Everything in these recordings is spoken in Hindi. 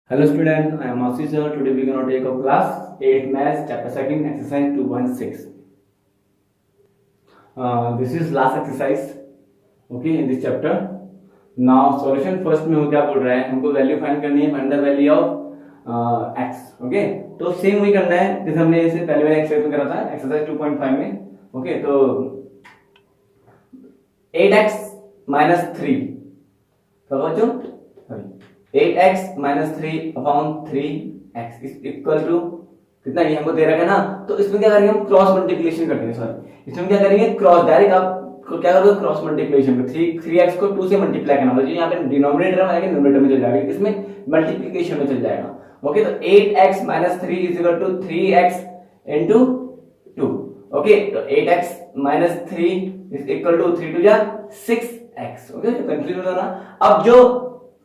Hello student, I am Ashish sir. Today we are going to take up class 8 Maths chapter 2 exercise 216. This is last exercise okay in this chapter. Now solution first में वो क्या बोल रहा है, हमको वैल्यू फाइंड करनी है, find the value of x okay. तो सेम वही करना है जैसे हमने इसे पहले वाले एक्सरसाइज में करा था एक्सरसाइज 2.5 में ओके. तो 8x minus 3 तो बच्चों 8x minus 3 upon 3x is equal to कितना, ये हमको दे रखा है ना. तो इसमें क्या करेंगे हम क्रॉस मल्टीप्लिकेशन कर देंगे. सॉरी इसमें क्या करेंगे क्रॉस, डायरेक्ट आप क्या करोगे क्रॉस मल्टीप्लिकेशन में 3x को 2 से मल्टीप्लाई करना, मतलब यहाँ पे डिनोमिनेटर में आएगा न्यूमरेटर में चल जाएगा, इसमें मल्टीप्लिकेशन में चल जाएगा ओके. तो 8x minus 3 is equal to 3x into 2 okay. तो 8x minus 3 is equal to 3 to 6x okay. Confuse हो ना. अब जो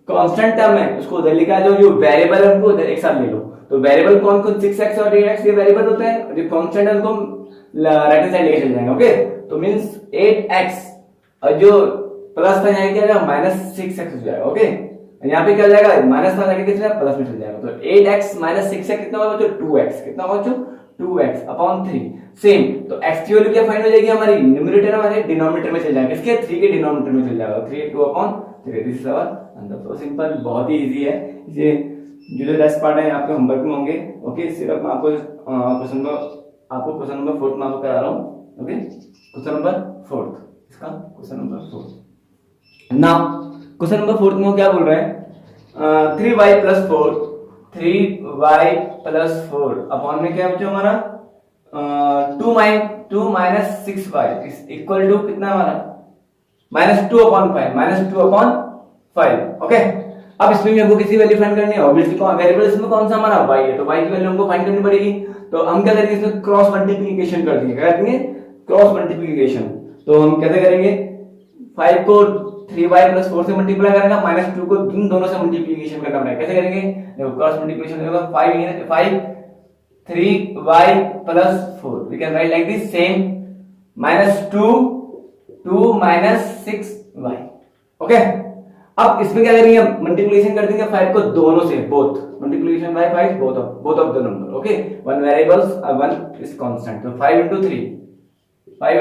कांस्टेंट टर्म है उसको उधर लिखा है, जो वेरिएबल है उनको उधर एक साथ ले लो. तो वेरिएबल कौन कौन 6x और 8x ये वेरिएबल होते हैं, जो कांस्टेंट है उनको राइट हैंड साइड लेके चल जाएंगे ओके. तो मींस 8x और जो प्लस था यहाँ क्या जाएगा माइनस 6x हो जाएगा ओके. यहाँ पे क्या जाएगा माइनस था जाके कितना प्लस में चल जाएगा. तो 8x माइनस 6x कितना होगा बच्चों 2x, कितना होगा बच्चों 2x अपॉन 3 सेम. तो x की वैल्यू क्या फाइंड हो जाएगी हमारी न्यूमरेटर हमारे डिनोमिनेटर में चल जाएगा, इसके 3 के डिनोमिनेटर में चल जाएगा. 3 2 upon 3 this is our answer. तो सिंपल बहुत ही इजी है. ये जो रेस्ट पार्ट है आपके होमवर्क में होंगे ओके. सिर्फ मैं आपको क्वेश्चन नंबर 4 में आपको करा रहा हूं ओके. क्वेश्चन नंबर 4 इसका question number 4 now question number 4 में क्या बोल रहा है 3y plus 4 3y plus 4 upon में क्या बच्चों हमारा 2 minus 6y is equal to कितना हमारा -2 अपॉन 5 -2 अपॉन 5 ओके. अब इसमें हमको किसी वैल्यू फाइंड करनी है, ऑब्वियसली वेरिएबल इसमें कौन सा हमारा y है, तो y की वैल्यू हमको फाइंड करनी पड़ेगी. तो हम क्या करेंगे इसमें क्रॉस मल्टीप्लिकेशन कर देंगे. क्या करेंगे क्रॉस मल्टीप्लिकेशन. तो हम कैसे करेंगे 5 को 3y प्लस 4 से मल्टीप्लाई करेंगे, -2 को इन दोनों से मल्टीप्लिकेशन करना पड़ेगा. कैसे करेंगे देखो क्रॉस मल्टीप्लिकेशन करेंगे 5 3y plus 4 we can write like this same -2 minus 6y okay. अब इसमें क्या करेंगे हम मल्टीप्लिकेशन कर देंगे 5 को दोनों से, both multiplication by 5 both of the number okay. One variables one is constant. तो 5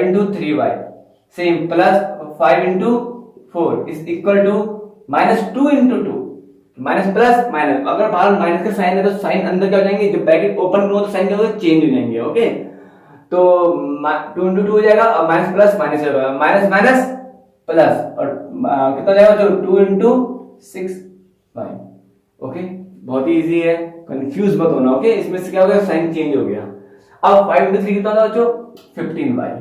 into 3y same plus 5 into 4 is equal to -2 into 2 minus plus minus. अगर बाहर माइनस का साइन है तो साइन अंदर क्या हो जाएंगे, जब ब्रैकेट ओपन करो तो साइन क्या होगा चेंज हो जाएंगे ओके. तो 2 into 2 हो जाएगा और माइनस प्लस माइनस होगा, माइनस माइनस प्लस और कितना जाएगा जो 2 into 6y ओके. बहुत ही इजी है, कंफ्यूज मत होना ओके. इसमें से क्या हो गया साइन चेंज हो गया. अब 5 into 3 कितना होगा बच्चों 15y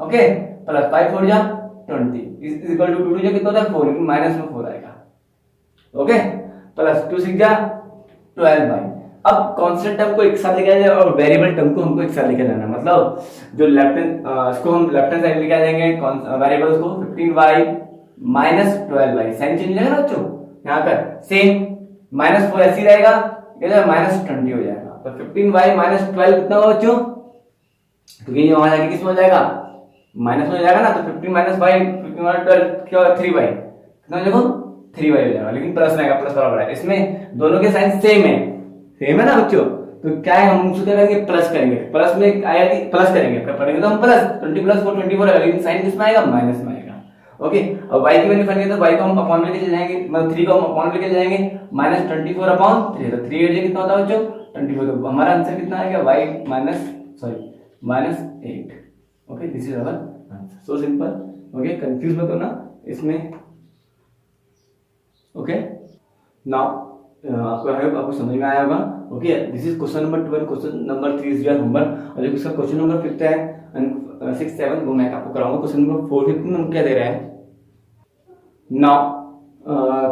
ओके प्लस 5 4 जा 20 इज इक्वल टू 2 जा कितना होता है 4 लेकिन माइनस में 4 आएगा ओके. प्लस 2 6 जा 12y. अब कांस्टेंट टर्म को एक साथ लेके जाए और वेरिएबल टर्म को हमको एक साथ लेके जाना, मतलब जो लेफ्ट हैंड इसको हम लेफ्ट हैंड साइड लेके आ जाएंगे वेरिएबल्स को 15y minus 12y sign change हो जाएगा ना बच्चों. यहाँ पर सेम -4 ऐसे ही रहेगा, -20 हो जाएगा. तो 15y माइनस 12 कितना होगा बच्चों, क्योंकि ये वहां जाके किस में हो जाएगा माइनस में हो जाएगा ना. तो 15 माइनस 5 15 माइनस 12 क्या होगा 3y कितना देखो 3y हो जाएगा, लेकिन प्लस में आएगा, प्लस बराबर है. इसमें दोनों के साइन सेम है ना बच्चों. तो क्या है हम उसको क्या करेंगे प्लस करेंगे, प्लस में आया कि प्लस करेंगे पढ़ेंगे तो हम प्लस 20 प्लस 4 24 आएगा, लेकिन साइन किसमें आएगा माइनस में आएगा ओके. अब y की वैल्यू फाइंड करेंगे तो y को हम अपॉन में लेके जाएंगे, मतलब 3 को हम अपॉन में लेके जाएंगे -24 अपॉन 3. तो 3 8 कितना होता है बच्चों 24. तो हमारा आंसर कितना आएगा y -8 okay. This is our answer. So simple okay, confuse मत होना इसमें ओके. नाउ आपको समझ में आया होगा okay. This is question number 2 and question number 3 is your homework. और जो इसका क्वेश्चन नंबर 5 है एंड 6 7 वो मैं आपको कराऊंगा. क्वेश्चन नंबर 4 5 में क्या दे रहा है नाउ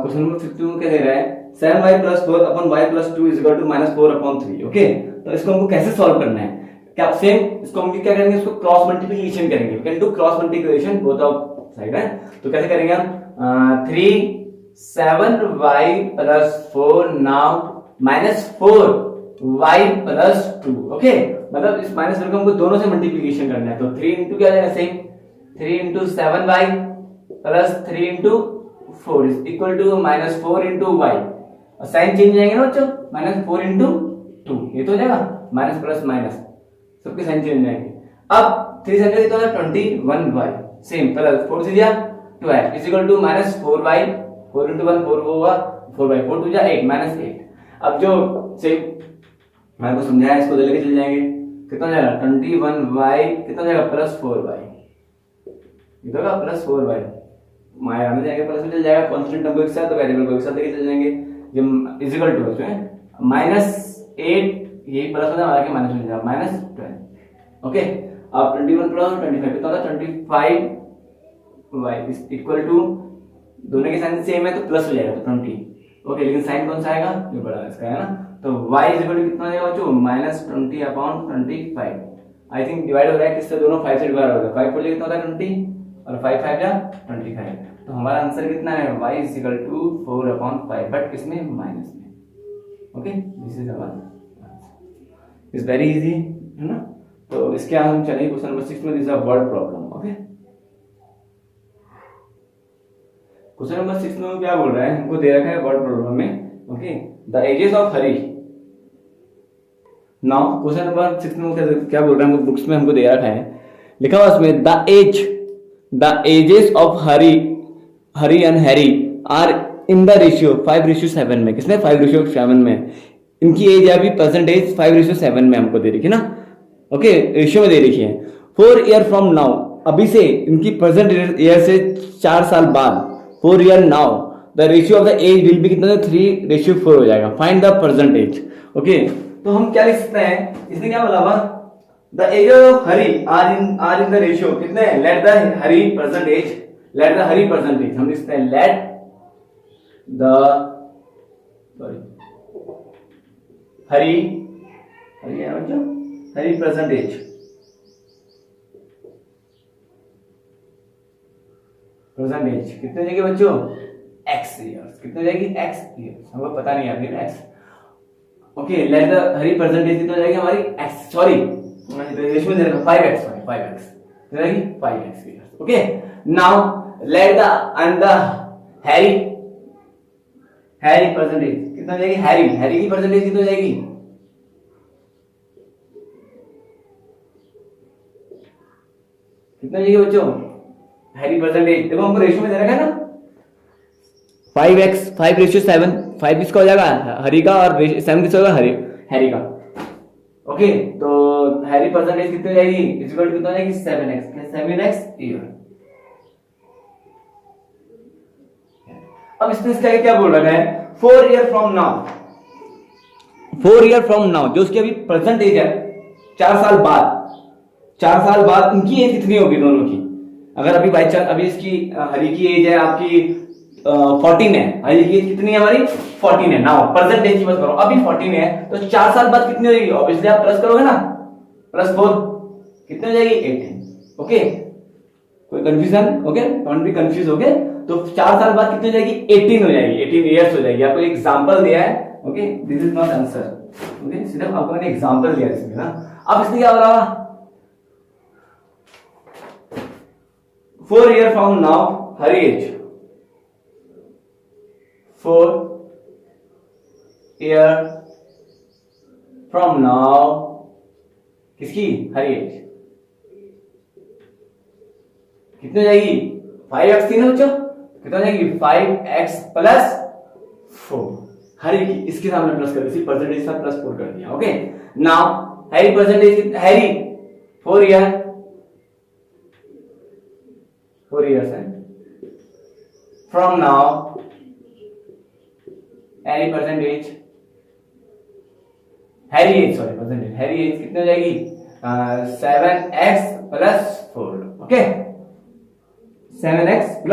क्वेश्चन नंबर 5 में क्या दे रहा है 7y plus 4 upon y plus 2 is equal to -4 upon 3 okay. तो इसको हमको कैसे सॉल्व करना है, क्या सेम इसको हम क्या करेंगे, इसको क्रॉस मल्टीप्लिकेशन करेंगे. We can do cross multiplication both of side है. तो कैसे करेंगे हम 3 7y plus 4 now -4y plus 2 okay. मतलब इस माइनस को हमको दोनों से मल्टीप्लिकेशन करना है. तो 3 into क्या जाएगा same 3 into 7y plus 3 into 4 is equal to -4 into y और साइन चेंज हो जाएंगे ना बच्चों, -4 इंटू 2, ये तो हो जाएगा माइनस प्लस माइनस, सबके साइन चेंज हो जाएंगे। अब 3 से कितना होगा 21y, सेम प्लस 4 से दिया 12 is equal to -4y, 4 into 1 4 होगा, 4y 4 2 8 -8। अब जो सेम मैंने को समझाया इसको लेके चल जाएंगे, कितना हो जाएगा 21y, कितना हो जाएगा +4y, ये तो होगा +4y, माया में जाएगा प्लस में चल जाएगा, कांस्टेंट नंबर के साथ तो वेरिएबल को एक साथ लेके चल जाएंगे, जब इज इक्वल टू -8, ये प्लस हो जाएगा माइनस में जाएगा -12। ओके, अब 21 + 25 कितना होगा 25y इज इक्वल टू, दोनों के साइन सेम है तो प्लस हो जाएगा तो 20। ओके, लेकिन साइन कौन सा आएगा, जो बड़ा है इसका, है ना, तो y इज इक्वल टू कितना हो जाएगा बच्चों -20/25। आई थिंक डिवाइड हो रहा है किससे, दोनों 5 से डिवाइड हो रहा है, 5 4 कितना होता है 20 और 5 5 जा 25। तो हमारा आंसर कितना है y is equal to 4/5, but किसमें माइनस में। Okay, this is our answer, is very easy, है ना। तो इसके हम चलेंगे क्वेश्चन नंबर 6 में, this is a word problem. Okay, question number 6 में क्या बोल रहा है, हमको दे रखा है वर्ड प्रॉब्लम में। Okay, the ages of Hari. Now question number 6 में क्या बोल रहा है, हमको बुक्स में हमको दे रखा है, लिखा हुआ उसमें the ages of Hari and Harry are in the ratio 5:7 में। किसने 5:7 में, इनकी एज अभी प्रेजेंट एज 5:7 में हमको दे रखी है ना। ओके, रेशियो में दे रखी है। 4 ईयर फ्रॉम नाउ, अभी से इनकी प्रेजेंट ईयर से 4 साल बाद, 4 year now the ratio of the age will be कितना, 3:4 हो जाएगा। Find the present age. Okay, तो हम क्या लिख सकते हैं, इसने क्या बोला हुआ, the age of Hari are in the ratio कितने, let the Hari present age, let the Hari present age, हम लिखते हैं लेट द हरी है बच्चों, Hari present age, present age कितने जाएगी बच्चों, x इयर्स, कितने जाएगी x इयर्स, हमको पता नहीं है अभी ना x। Okay, let the Hari present age कितना जाएगी हमारी x, सॉरी रेशियो में दे रखा 5x, सॉरी 5x कितना जाएगी 5x years. Okay, now let the Harry percentage कितना जाएगी, हैरी की परसेंटेज कितना जाएगी, कितना जाएगी बच्चों, हैरी परसेंटेज, देखो हमको रेशियो में दे रखा है ना 5x, 5:7, 5 किसका हो जाएगा हरी का और 7 किसका होगा हैरी का। ओके, तो हैरी परसेंटेज कितनी जाएगी, इज इक्वल टू कितना जाएगी 7x ईयर। अब इसमें क्या बोल रखा है, 4 ईयर फ्रॉम नाउ, जो उसकी अभी प्रेजेंट एज है 4 साल बाद उनकी एज कितनी होगी दोनों की। अगर अभी बाई चांस अभी इसकी हरी की एज है आपकी 14 है, हरी की एज कितनी है हमारी 14 है, नाउ प्रेजेंट एज की बात करो, अभी 14 है, तो 4 साल बाद कितनी होगी, ऑब्वियसली आप प्लस करोगे ना, +4 कितनी हो जाएगी 18। ओके, कोई confusion, okay don't be confuse. Okay, तो 4 साल बाद कितनी हो जाएगी 18 हो जाएगी, 18 इयर्स हो जाएगी। आपको एग्जांपल दिया है, okay this is not answer. Okay, सिर्फ आपको मैंने एग्जांपल दिया है इसमें ना। अब इसमें क्या हो रहा है, 4 year from now Hari age, 4 year from now किसकी, हरी एज कितनी हो जाएगी 5x थी ना बच्चों, कितना हो जाएगी 5x + 4, हरी की इसके सामने प्लस कर दिया, परसेंटेज का +4 कर दिया। Okay, now Harry percentage, Harry 4 years है from now, Harry percentage, Harry age कितनी हो जाएगी 7x + 4। Okay, 7x +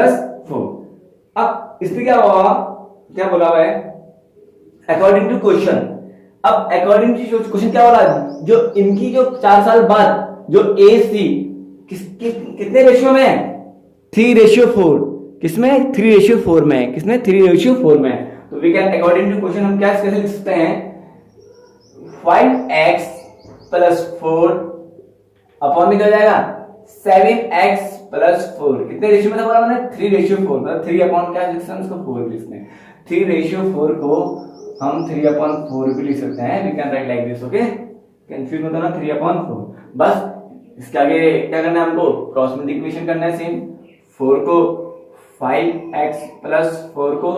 4। अब इसमें क्या बोला हुआ है, अकॉर्डिंग टू क्वेश्चन। अब अकॉर्डिंग टू क्वेश्चन क्या बोला, जो इनकी जो 4 साल बाद जो एज थी कितने रेशियो में है, 3:4, किसमें 3:4 में, किसमें 3:4 में। तो we can according to question हम क्या कैसे लिख सकते हैं, 5x + 4 अपॉन में क्या हो जाएगा 7x + 4, कितने रेशियो में था बोला मैंने 3:4, मतलब 3 अपॉन क्या लिखते हैं उसको 4 लिखते हैं, 3:4 को हम 3/4 भी लिख सकते हैं, we can write like this, okay, confuse मत होना, 3/4। बस इसके आगे क्या करना है हमको, क्रॉस मल्टीप्लिकेशन करना है सेम, 4 को 5x प्लस 4 को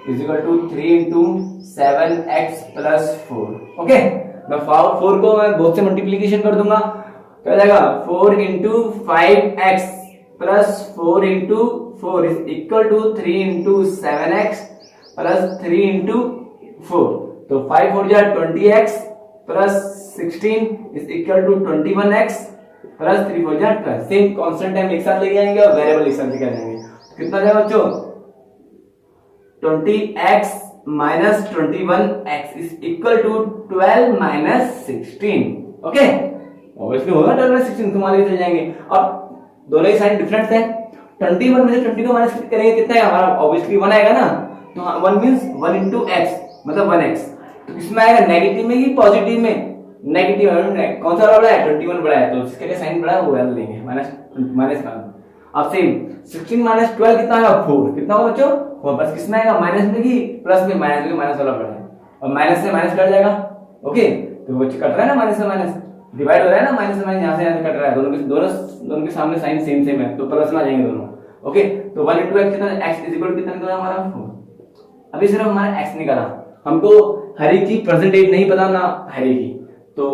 is equal to 3 into 7x plus 4, okay. मैं 4 को मैं बोथ से मल्टीप्लीकेशन कर दूंगा, क्या हो जाएगा 4 into 5x plus 4 into 4 is equal to 3 into 7x plus 3 into 4, तो 5 4 जा 20x plus 16 is equal to 21x plus 3 4 जा 12। सेम कांस्टेंट टाइम एक साथ लेके आएंगे और वेरिएबल एक साथ लेके आ जाएंगे। कितना जाएगा बच्चों, 20x minus 21x is equal to 12 minus 16, okay. Obviously होगा 12 माइनस 16, तुम्हारे चल जाएंगे। अब दोनों ही साइन डिफरेंट है, 21 में से 20 को माइनस करेंगे कितना है हमारा, ऑब्वियसली 1 आएगा ना, तो 1 मींस 1 इंटू x मतलब 1x, तो किसमें आएगा, नेगेटिव में कि पॉजिटिव में, नेगेटिव में। कौन सा बड़ा है, 21 बड़ा है, तो इसके लिए साइन बड़ा है वो वाला लेंगे, माइनस का। अब सेम 16 माइनस 12 कितना आएगा, 4, कितना होगा बच्चों 4, बस किसमें आएगा, माइनस में कि प्लस में, माइनस वाला बड़ा है, और माइनस से माइनस कट जाएगा, ओके। तो वो कट रहा है ना, माइनस से माइनस डिवाइड हो रहा है ना, माइनस से माइनस यहाँ से कट रहा है, दोनों के सामने साइन सेम सेम है, तो प्लस में आ जाएंगे दोनों, ओके। तो 1 इंटू एक्स कितना, एक्स इज इक्वल कितना निकला हमारा 4। अभी सिर्फ हमारा एक्स निकला, हमको हरी की प्रेजेंट एज नहीं पता ना हरी की, तो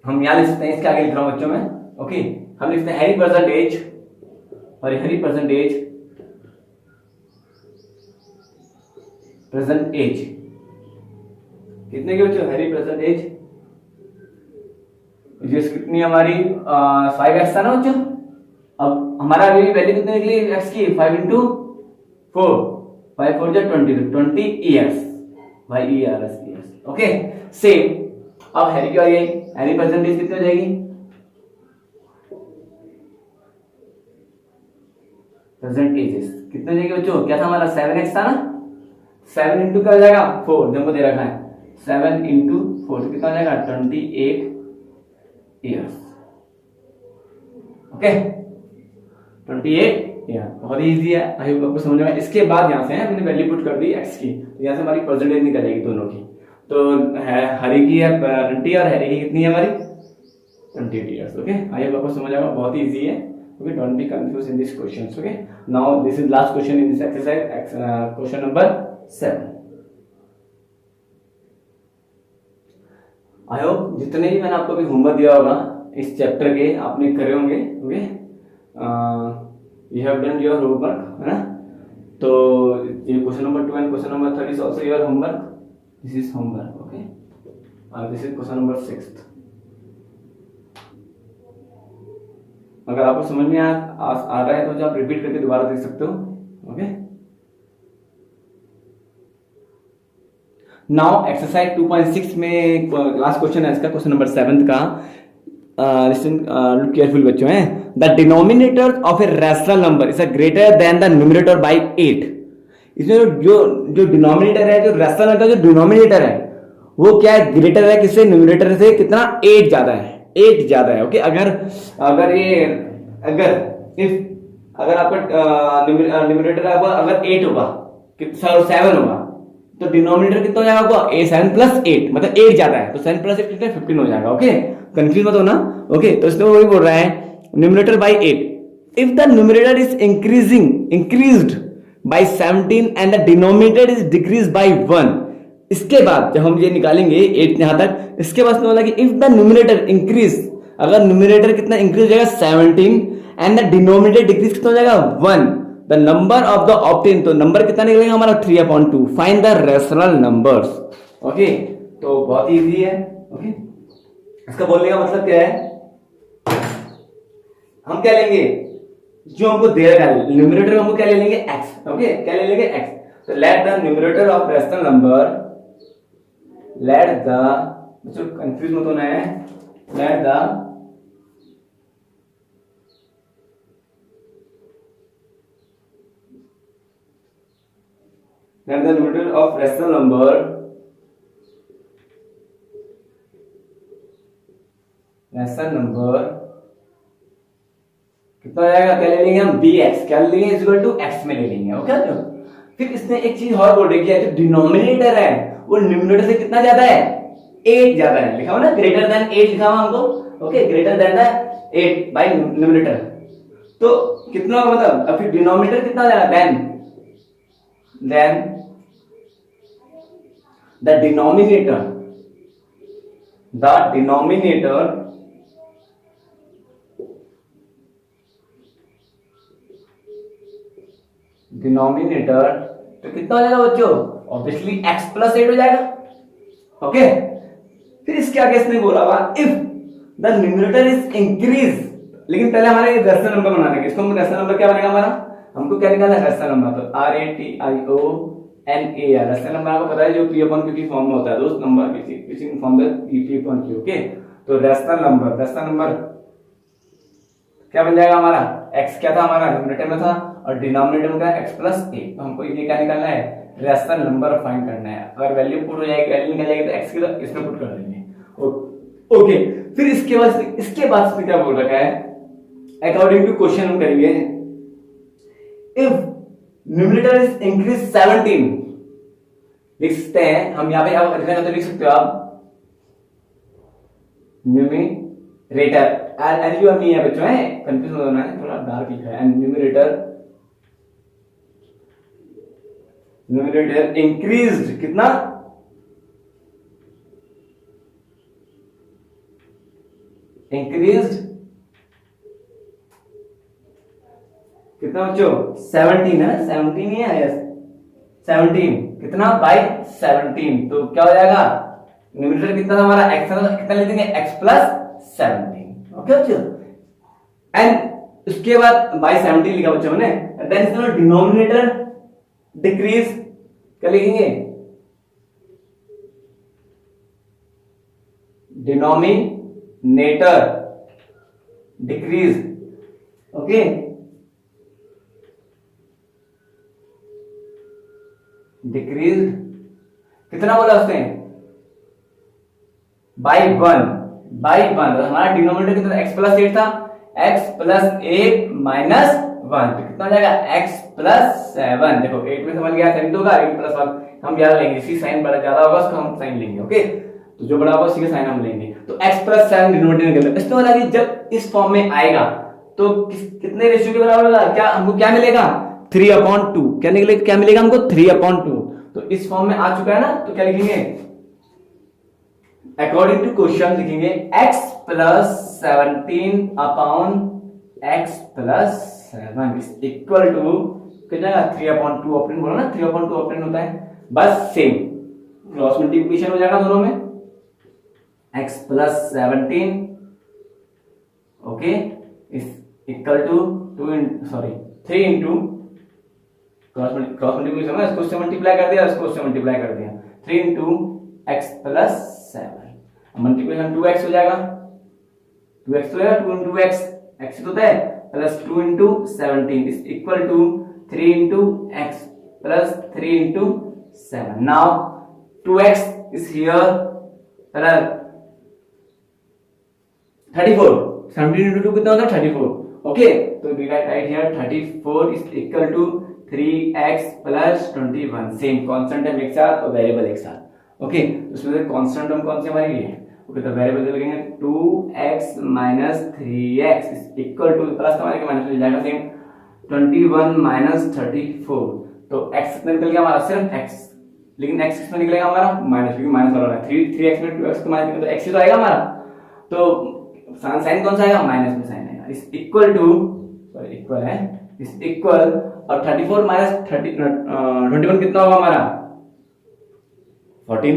हम यहाँ लिख सकते हैं, इसके आगे लिख रहा हूँ बच्चों में, ओके। हम लिखते हैं हैरी प्रेजेंट एज, और हैरी प्रेजेंट एज कितने की बच्चों, हैरी प्रेजेंट एज कितनी हमारी 5x था ना बच्चों। अब हमारा अभी वैल्यू कितनी निकली x की, 5 इंटू 4, 5 4 जा 20 ईयर्स, भाई ईयर्स, ओके। सेम अब हैरी की आ गई, हैरी परसेंटेज कितनी हो जाएगी, परसेंटेजेस कितने हो जाएगी बच्चों, क्या था हमारा 7x था ना, 7 इंटू क्या हो जाएगा 4, जब दे रखा है 7 इंटू 4 तो कितना हो जाएगा 28 ईयर्स, ओके 28 ईयर। बहुत इजी है, आई होप आपको समझ में आया। इसके बाद यहाँ से हमने वैल्यू पुट कर दी x की, तो यहाँ से हमारी परसेंटेज निकल जाएगी दोनों की। तो हरी की है 20 और हैरी की कितनी है हमारी 28 ईयर्स, ओके। आई होप आपको समझ आएगा, बहुत इजी है, okay. Don't be confuse in this questions, okay. Now this is last question in this exercise, question number 7। I hope जितने भी मैंने आपको अभी होमवर्क दिया होगा इस चैप्टर के आपने करे होंगे, okay. You have done your homework, है ना। तो ये question number 2 and question number 3 is also your homework, this is homework, okay. और दिस इज क्वेश्चन नंबर 6। अगर आपको समझ में आ रहा है तो आप रिपीट करके दोबारा देख सकते हो, ओके। नाउ एक्सरसाइज 2.6 में लास्ट क्वेश्चन है इसका, क्वेश्चन नंबर 7 का। लिसन केयरफुल बच्चों हैं, the denominator of a rational number is greater than the numerator bye 8। इसमें जो डिनोमिनेटर है, जो रैशनल नंबर का जो डिनोमिनेटर है वो क्या है, ग्रेटर है किससे, न्यूमरेटर से कितना, 8 ज्यादा है, 8 ज्यादा है, ओके। अगर आपका न्यूमरेटर अगर 8 होगा, 7 होगा, तो डिनोमिनेटर कितना हो जाएगा, 7 प्लस 8 मतलब 8 ज्यादा है, तो 7 प्लस 8 कितना 15 हो जाएगा, ओके। कंफ्यूज मत होना, ओके। तो इसमें वही बोल रहा है numerator bye 8, if the numerator is increased by 17 and the denominator is decrease by 1। इसके बाद जब हम ये निकालेंगे 8 यहां तक, इसके बाद बोला कि इफ द न्यूमरेटर इंक्रीज, अगर न्यूमरेटर कितना इंक्रीज हो जाएगा 17 एंड द डिनोमिनेटर डिक्रीज कितना हो जाएगा 1, the number of the obtained, तो नंबर कितना निकलेगा हमारा 3/2। Find the rational numbers, okay. तो बहुत इजी है, ओके। इसका बोलने का मतलब क्या है, हम क्या लेंगे, जो हमको दे रखा है न्यूमरेटर, हमको क्या ले लेंगे x, ओके। क्या ले लेंगे x, तो let the numerator of rational number, let the, बच्चों कंफ्यूज मत होना है, let the numerator of rational number कितना हो जाएगा, क्या ले लेंगे हम bx, क्या ले लेंगे इक्वल टू x में ले लेंगे, ओके। फिर इसने एक चीज और बोल रही है, जो डिनोमिनेटर है वो न्यूमरेटर से कितना ज्यादा है, 8 ज्यादा है। लिखा हुआ ना ग्रेटर देन 8 लिखा हुआ हमको, okay, greater than 8 bye numerator. तो कितना होगा मतलब, अब फिर डिनोमिनेटर कितना ज्यादा, देन द डिनोमिनेटर तो कितना हो जाएगा बच्चों, ऑब्वियसली x प्लस 8 हो जाएगा। ओके, फिर इसके आगे इसने बोला हुआ if the numerator is increase, लेकिन पहले हमारे रेशनल नंबर बनाने के, इसको हम रेशनल नंबर क्या बनेगा हमारा, हमको क्या निकालना है रेशनल नंबर, तो RATIONAL रेशनल नंबर आपको पता है जो P/Q की फॉर्म में होता है दोस्त, नंबर किसी फॉर्म में P/Q। ओके, तो रेशनल नंबर क्या बन जाएगा हमारा, x क्या था हमारा न्यूमरेटर में था और डिनोमिनेटर में क्या x प्लस 8, तो हमको ये क्या निकालना है, रेशनल नंबर फाइंड करना है। अगर वैल्यू पुट हो जाएगी, वैल्यू निकल जाएगी तो x की तो इसमें पुट कर देंगे। ओके, फिर इसके बाद इसमें क्या बोल रखा है, अकॉर्डिंग टू क्वेश्चन हम करेंगे, इफ न्यूमरेटर इज इंक्रीज 17, लिखते हैं हम यहाँ पे, आप लिख सकते हो आप न्यूमरेटर, एलयू नहीं है बच्चों, है कंफ्यूज होना है, थोड़ा डार्क लिखा है, न्यूमरेटर इंक्रीज्ड कितना, इंक्रीज्ड कितना बच्चों, 17 है, 17 ही है, यस 17 कितना बाय 17, तो क्या हो जाएगा, न्यूमरेटर कितना था हमारा x था, तो कितना ले देंगे x प्लस 17। ओके बच्चों, एंड उसके बाद बाय 17 लिखा बच्चों ने, देन इसमें डिनोमिनेटर डिक्रीज क्या लिखेंगे, डिनोमिनेटर डिक्रीज। ओके, डिक्रीज कितना बोला उसने, बाय 1, हमारा डिनोमिनेटर कितना x प्लस 8 था, x प्लस 8 माइनस 1, तो कितना हो जाएगा x प्लस 7। देखो 8 में से 1 गया, 7 होगा, 8 प्लस 1 हम ज्यादा लेंगे, इसी साइन बड़ा ज्यादा होगा उसका हम साइन लेंगे। ओके, तो जो बड़ा होगा उसी का साइन हम लेंगे, तो x प्लस 7 डिनोमिनेटर निकलेगा। इसमें बोला कि जब इस फॉर्म में आएगा तो कितने रेशियो के बराबर होगा, क्या हमको क्या मिलेगा, 3/2, क्या मिलेगा हमको 3/2। तो इस फॉर्म में आ चुका है ना, तो क्या लिखेंगे, अकॉर्डिंग टू क्वेश्चन लिखेंगे x plus 17 upon x plus 7 is equal to कितना, 3/2 ऑपरेंड बोला ना, 3/2 ऑपरेंड होता है, बस सेम क्रॉस मल्टीप्लिकेशन हो जाएगा दोनों में, x plus 17 okay is equal to 3 into cross multiplication है, इसको उससे मल्टीप्लाई कर दिया, इसको उससे मल्टीप्लाई कर दिया, 3 into x plus 7, multiplication 2x हो जाएगा, 2x हो जाएगा, 2 इंटू x तो होता है, plus 2 into 17 is equal to 3 into x plus 3 into 7। Now 2x is here plus 34, 17 into 2 कितना होता है 34। ओके, तो we write here 34 is equal to 3x plus 21, same constant है एक साथ और वेरिएबल एक साथ। ओके, उसमें से कांस्टेंट हम कौन सी हमारी है, ओके, तो वेरिएबल लिखेंगे 2x minus 3x is equal to, plus हमारे के माइनस मिल जाएगा सेम, 21 माइनस 34, तो x कितना निकल गया हमारा, सिर्फ x, लेकिन x कितना निकलेगा हमारा माइनस, क्योंकि माइनस वाला है, 3x में 2x को माइनस करेंगे तो x ही तो आएगा हमारा, तो साइन कौन सा आएगा, माइनस में साइन आएगा, is equal to, sorry equal है, इज इक्वल, और 34 माइनस 21 कितना होगा हमारा 14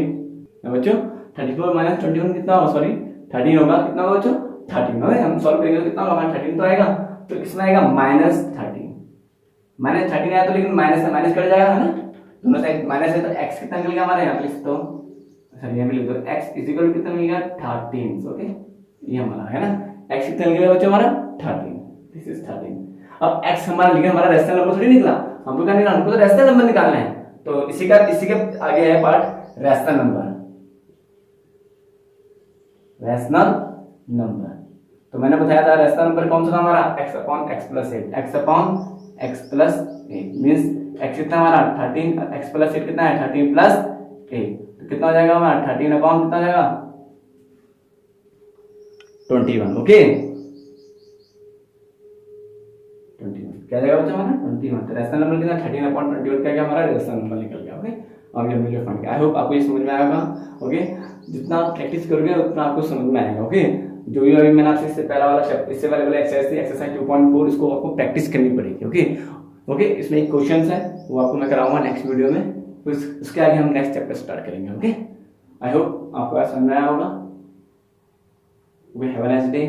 है बच्चों, 34 माइनस 21 कितना होगा, सॉरी 13 होगा, कितना होगा बच्चों 13 होगा, हम सॉल्व करेंगे तो कितना होगा हमारा 13 तो आएगा, तो कितना आएगा -13 आया, तो लेकिन माइनस से माइनस कट जाएगा है ना, दोनों साइड माइनस है, तो x कितना मिल गया हमारे यहाँ पे लिख दो, सॉरी यहाँ पे लिख दो, x इज इक्वल टू कितना मिल गया 13। ओके, ये हमारा है ना, x कितना मिल गया बच्चों हमारा 13, दिस इज 13। अब x हमारा लिखा, हमारा रेशनल नंबर थोड़ी निकला, हमको क्या निकालना, हमको तो रेशनल नंबर निकालना है, तो इसी के आगे है पार्ट रेशनल नंबर, तो मैंने बताया था रेशनल नंबर कौन सा था हमारा, x upon x plus 8 means x कितना हमारा 13, x प्लस 8 कितना है 13 प्लस 8, तो कितना हो जाएगा हमारा 13 अपॉन कितना हो जाएगा 21। ओके 21 क्या जाएगा बच्चा हमारा 21, तो रेशनल नंबर कितना 13 अपॉन 21 क्या हमारा रेशनल नंबर निकल गया। ओके अब ये म्यूचुअल फंड का आई होप आपको ये समझ में आएगा। ओके जितना प्रैक्टिस करोगे उतना आपको समझ में आएगा। ओके जो भी अभी मैंने आपसे इससे पहला वाला चैप्टर इससे वाले एक्सरसाइज थी एक्सरसाइज 2.4 इसको आपको प्रैक्टिस करनी पड़ेगी। ओके ओके इसमें एक क्वेश्चन है वो आपको मैं कराऊंगा नेक्स्ट वीडियो में, तो उसके आगे हम नेक्स्ट चैप्टर स्टार्ट करेंगे। ओके आई होप आपको समझ में आया होगा। Okay have a nice day.